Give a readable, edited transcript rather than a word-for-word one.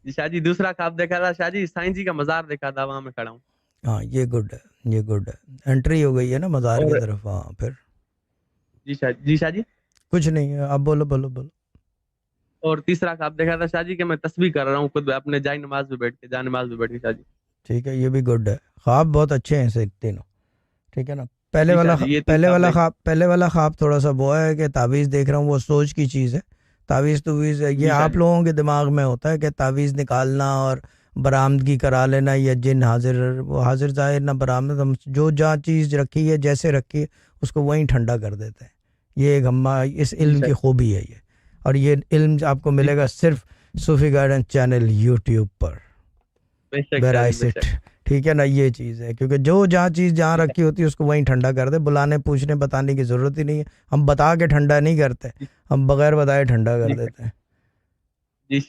جی شاہ جی دوسرا خواب دیکھا تھا شاہ جی سائیں جی کا مزار دیکھا تھا وہاں میں کھڑا ہوں. ہاں یہ گڈ ہے, یہ گڈ ہے, انٹری ہو گئی ہے نا مزار کی اور طرف. ہاں پھر جی شاہ جی کچھ نہیں ہے, آپ بولو بولو بولو. اور تیسرا خواب دیکھا تھا شاہ جی کہ میں تسبیح کر رہا ہوں خود اپنے جائے نماز میں بیٹھ کے, جائے نماز میں بیٹھ کے شاہ جی. ٹھیک ہے, یہ بھی گڈ ہے. خواب بہت اچھے ہیں سے تینوں, ٹھیک ہے نا. پہلے جی شاہ والا جی یہ تین خواب دیکھ. پہلے والا خواب تھوڑا سا وہ ہے کہ تعویذ دیکھ رہا ہوں, وہ سوچ کی چیز ہے. تعویذ تویز یہ جی شاہ آپ جی لوگوں کے دماغ میں ہوتا ہے کہ تعویذ نکالنا اور برآمدگی کرا لینا, یا جن حاضر وہ حاضر ظاہر نہ برآمد, ہم جو جہاں چیز رکھی ہے جیسے رکھی ہے اس کو وہیں ٹھنڈا کر دیتے ہیں. یہ ایک اس جی علم شاہ کی خوبی ہے یہ. اور یہ علم آپ کو جی ملے گا صرف صوفی گائیڈنس چینل یوٹیوب پر, بے شک ویر شاہ آئی جی بے سٹ. شک. ٹھیک ہے نا, یہ چیز ہے کیونکہ جو جہاں چیز جہاں جی شاہ رکھی ہوتی ہے اس کو وہیں ٹھنڈا کر دے. بلانے پوچھنے بتانے کی ضرورت ہی نہیں ہے, ہم بتا کے ٹھنڈا نہیں کرتے, جی ہم بغیر بتائے ٹھنڈا کر جی دیتے ہیں. جی